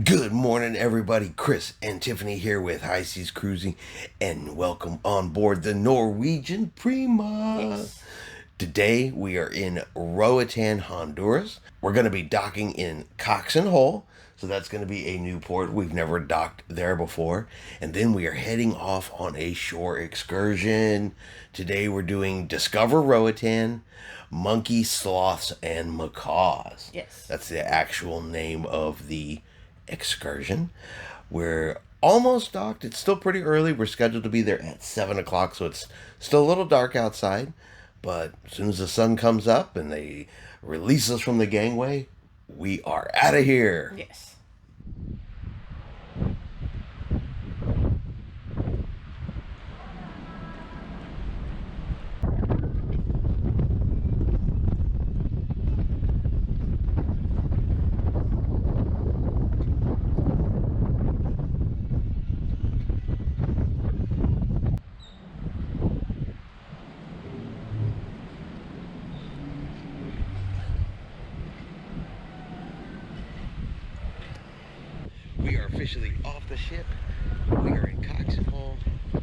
Good morning, everybody. Chris and Tiffany here with High Seas Cruising, and welcome on board the Norwegian Prima. Yes. Today we are in Roatan, Honduras. We're going to be docking in Coxen Hole, so that's going to be a new port. We've never docked there before. And then we are heading off on a shore excursion. Today we're doing Discover Roatan, Monkey, Sloths, and Macaws. Yes. That's the actual name of the excursion. We're almost docked. It's still pretty early. We're scheduled to be there at 7 o'clock, so it's still a little dark outside. But as soon as the sun comes up and they release us from the gangway, we are out of here. Yes. We are officially off the ship. We are in Coxen Hole.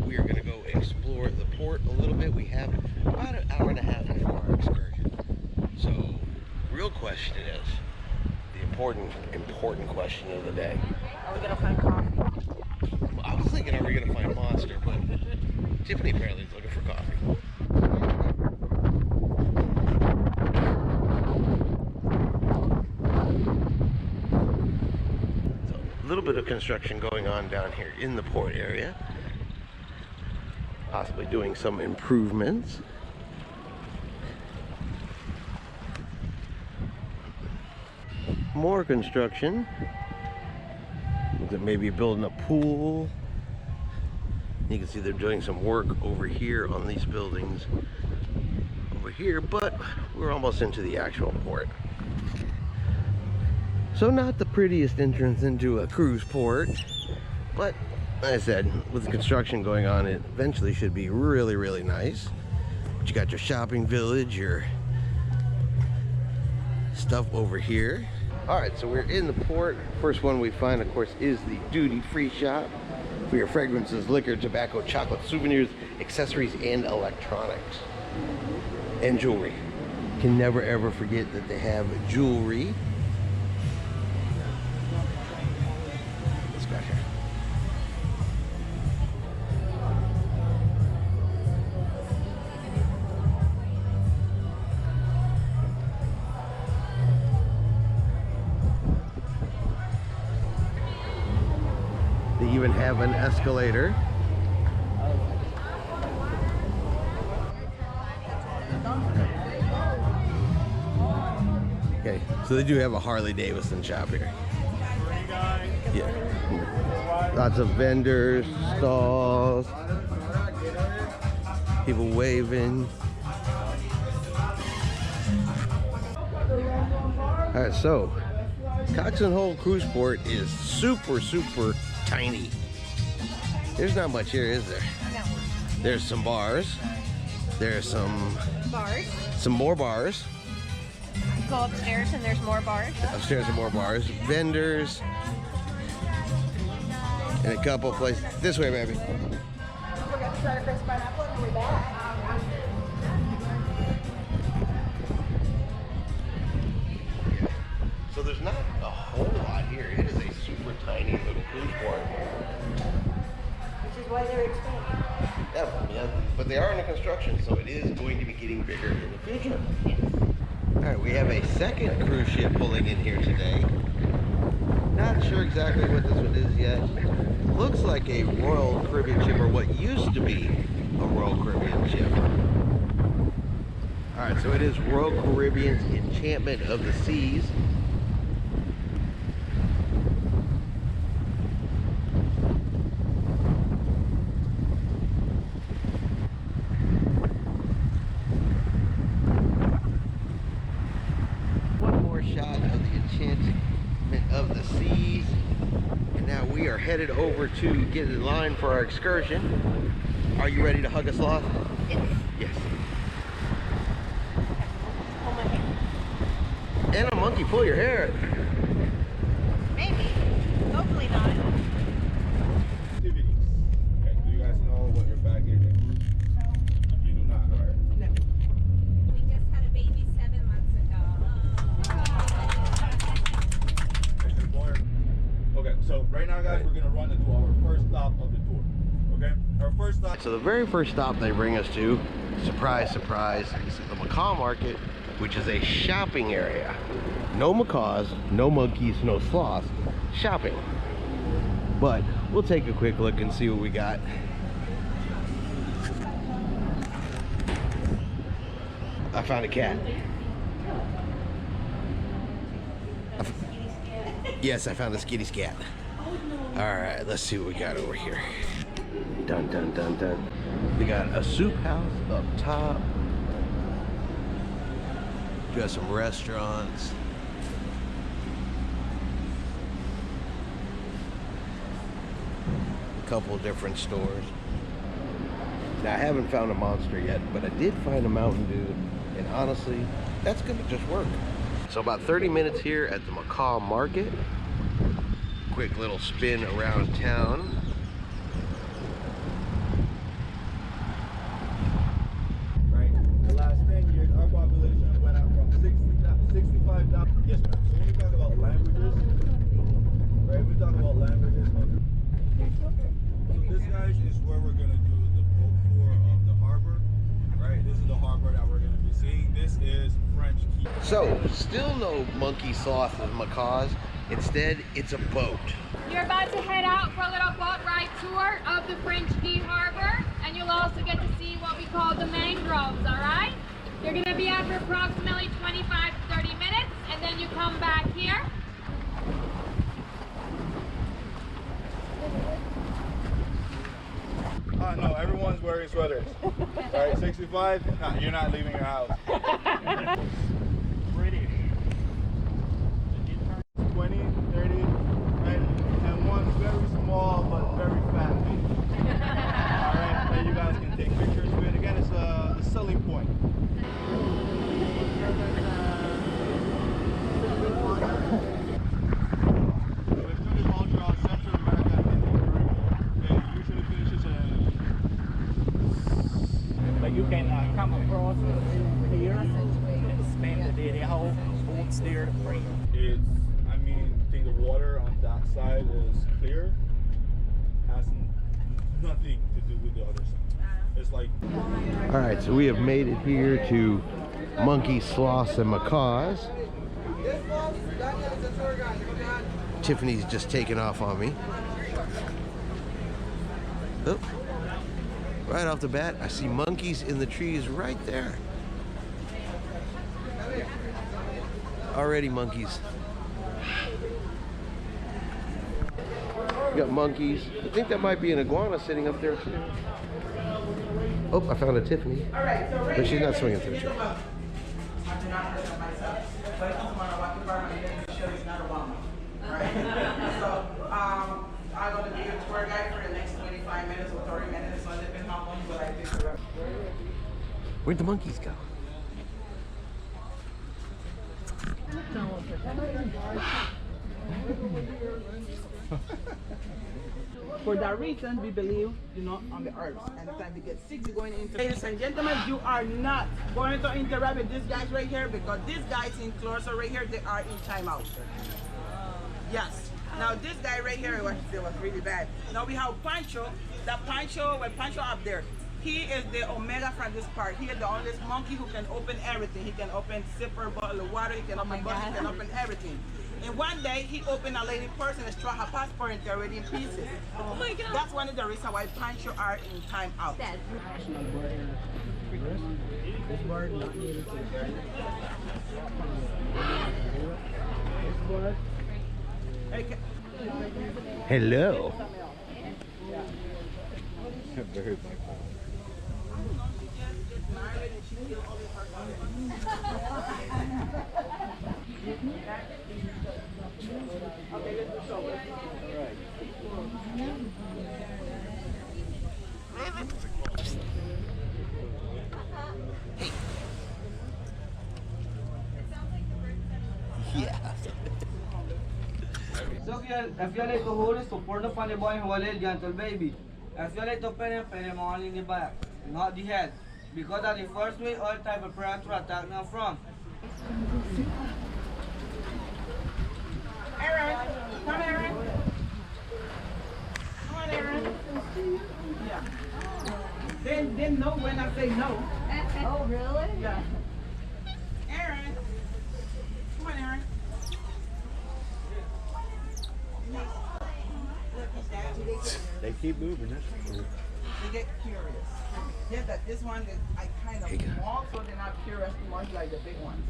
We are going to go explore the port a little bit. We have about an hour and a half before our excursion. So, real question is, the important question of the day. Are we gonna find coffee? Well, I was thinking, are we going to find Monster? But Tiffany apparently is looking for coffee. A little bit of construction going on down here in the port area, possibly doing some improvements. More construction. Maybe building a pool. You can see they're doing some work over here on these buildings over here, but we're almost into the actual port. So not the prettiest entrance into a cruise port, but like I said, with the construction going on, it eventually should be really, really nice. But you got your shopping village, your stuff over here. All right, so we're in the port. First one we find, of course, is the duty-free shop for your fragrances, liquor, tobacco, chocolate, souvenirs, accessories, and electronics. And jewelry. Can never ever forget that they have jewelry. Let's go here. They even have an escalator. Okay, so they do have a Harley Davidson shop here. Yeah. Lots of vendors, stalls, people waving. All right, so Coxen Hole Cruise Port is super, super tiny. There's not much here, is there? No. There's some bars. There's some more bars. Go upstairs and there's more bars. Upstairs are more bars. Vendors. And a couple places. This way, baby. So there's not a whole lot here. It is a super tiny little cruise port. Which is why they're expanding. Yeah, but they are under construction, so it is going to be getting bigger in the future. All right, we have a second cruise ship pulling in here today. Not sure exactly what this one is yet. Looks like a Royal Caribbean ship, or what used to be a Royal Caribbean ship. All right, so it is Royal Caribbean's Enchantment of the Seas. Shot of the Enchantment of the Seas, and now we are headed over to get in line for our excursion. Are you ready to hug a sloth? Yes. Yes. Hold my hand. And a monkey, pull your hair. Maybe. So right now, guys, we're gonna run into our first stop of the tour. Okay, our first stop. So the very first stop they bring us to, surprise, surprise, is the Macaw Market, which is a shopping area. No macaws, no monkeys, no sloths, shopping. But we'll take a quick look and see what we got. I found a cat. Yes, I found a skitty scat. All right, let's see what we got over here. Dun, dun, dun, dun. We got a soup house up top. We got some restaurants. A couple of different stores. Now, I haven't found a Monster yet, but I did find a Mountain Dew, and honestly, that's gonna just work. So about 30 minutes here at the Macaw Market. Quick little spin around town. Right. The last 10 years, our population went up from 65,000. Yes, ma'am. So when we talk about languages, right? We talk about languages. So this, guys, is where we're gonna do the boat tour of the harbor. Right. This is the harbor that we're gonna be seeing. This is French Key. So, still no monkey, sloth, and macaws. Instead, it's a boat. You're about to head out for a little boat ride tour of the French Key Harbor, and you'll also get to see what we call the mangroves, all right? You're gonna be out for approximately 25 to 30 minutes, and then you come back here. No, everyone's wearing sweaters. All right, 65, nah, you're not leaving your house. British. 20, 30, right? And one very small but very fat baby. All right, and you guys can take pictures with it. Again, it's a selling point. You can come across here and spend the day. They hold boats there to free. It's, I mean, I think the water on that side is clear. Has nothing to do with the other side. It's like. All right, so we have made it here to monkey, sloths, and macaws. Tiffany's just taking off on me. Oh. Right off the bat, I see monkeys in the trees right there. Already monkeys. We got monkeys. I think that might be an iguana sitting up there too. Oh, I found a Tiffany. But she's not swinging through. I'm going to be your tour guide for the next 25 minutes or 30 minutes, so it depends how long will I take to rest. Where'd the monkeys go? For that reason, we believe, on the herbs. And the time we get sick, we're going into. Ladies and gentlemen, you are not going to interact with these guys right here because these guys in Closer right here, they are in timeout. Yes. Now this guy right here was really bad. Now we have Pancho. That Pancho, when Pancho up there, he is the Omega from this part. He is the only monkey who can open everything. He can open zipper, bottle of water, he can open bottles, he can open everything. And one day he opened a lady purse and straw her passport and they're already in pieces. Oh my God. That's one of the reasons why Pancho are in time out. Hello. Yeah. So if you like to hold it, support the funny boy and hold it gentle baby. If you like to pen him all in the back, not the head. Because that's the first way all type of predator attack now from. Aaron, come Aaron. know when I say no. Oh, really? Yeah. Aaron. Come on, Aaron. Look, he's down. They keep moving, that's for sure. They get curious. Yeah, that this one that I kind of small, so they're not curious too much like the big ones.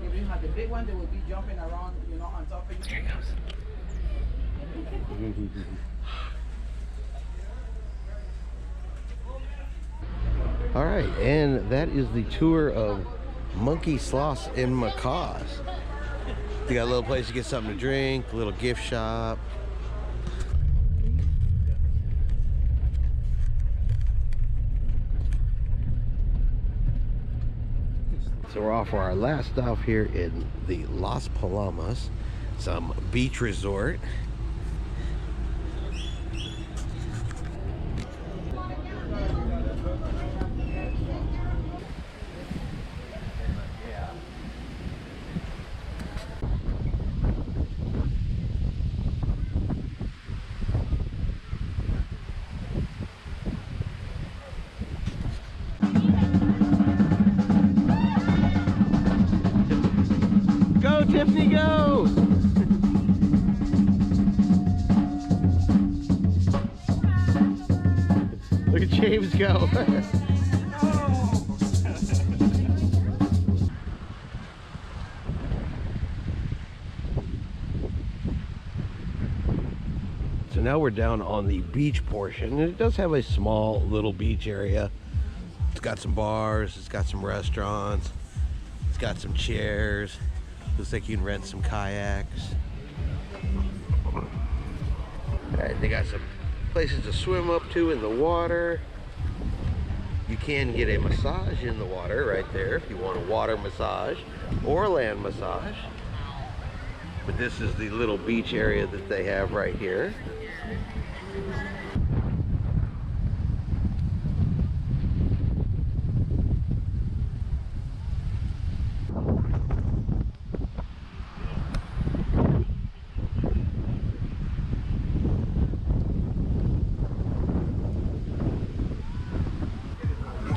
If you have the big one, they will be jumping around, you know, on top of you. Here he goes. All right, and that is the tour of monkey sloths and macaws. They got a little place to get something to drink, a little gift shop. So we're off for our last stop here in the Las Palamas, some beach resort. Go, Tiffany, go! Look at James go. So now we're down on the beach portion, and it does have a small little beach area. It's got some bars, it's got some restaurants, it's got some chairs. Looks like you can rent some kayaks. Alright, they got some places to swim up to in the water. You can get a massage in the water right there if you want a water massage or a land massage. But this is the little beach area that they have right here.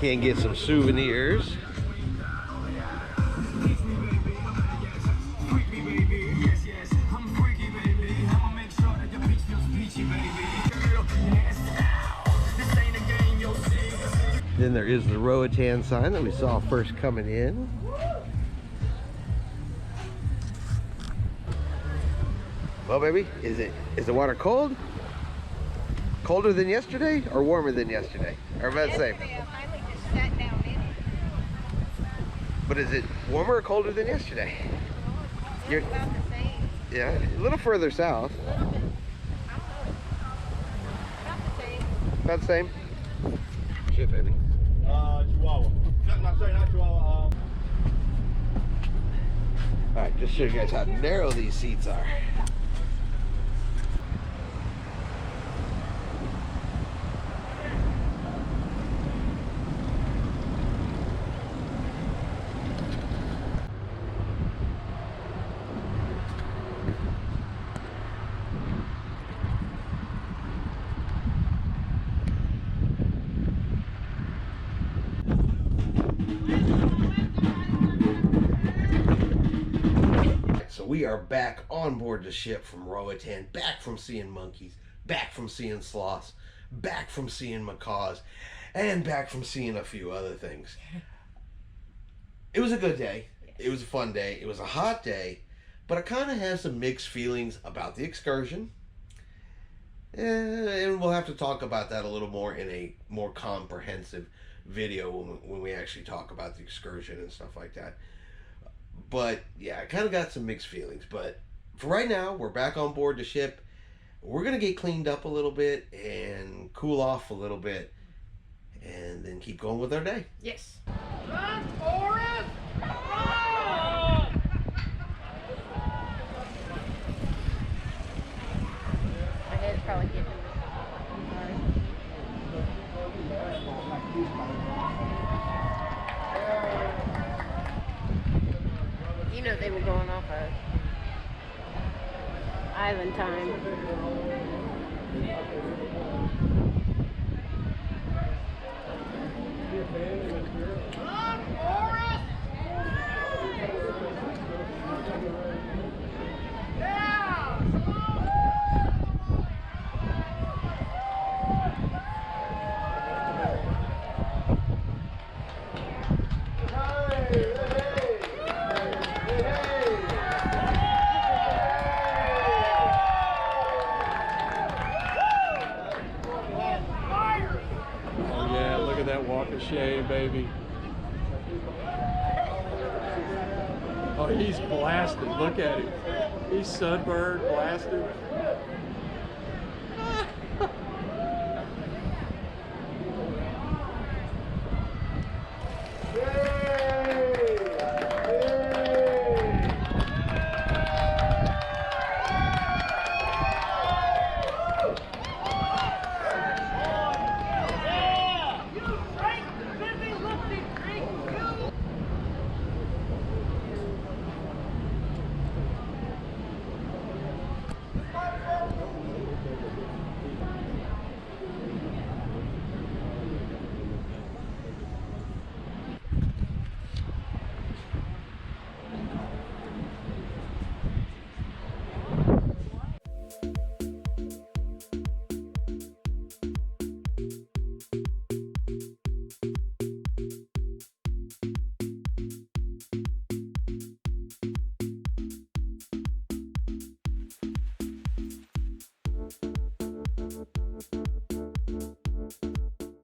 Can get some souvenirs. Then there is the Roatan sign that we saw first coming in. Well, baby, is the water cold? Colder than yesterday or warmer than yesterday? Or about the same? Yesterday I finally just sat down in it. But is it warmer or colder than yesterday? It's about the same. Yeah, a little further south. A little bit. I don't know. About the same. About the same. Shit, baby. Chihuahua. No, sorry, not Chihuahua. Alright, just show you guys how narrow these seats are. We are back on board the ship from Roatan, back from seeing monkeys, back from seeing sloths, back from seeing macaws, and back from seeing a few other things. It was a good day. It was a fun day. It was a hot day, but I kind of have some mixed feelings about the excursion. And we'll have to talk about that a little more in a more comprehensive video when we actually talk about the excursion and stuff like that. But yeah, I kind of got some mixed feelings. But for right now, we're back on board the ship. We're going to get cleaned up a little bit and cool off a little bit and then keep going with our day. Yes. Run, Forrest! Run! My head's probably getting You know they were going off of island time. Shame, baby. Oh, he's blasted. Look at him. He's sunburned, blasted.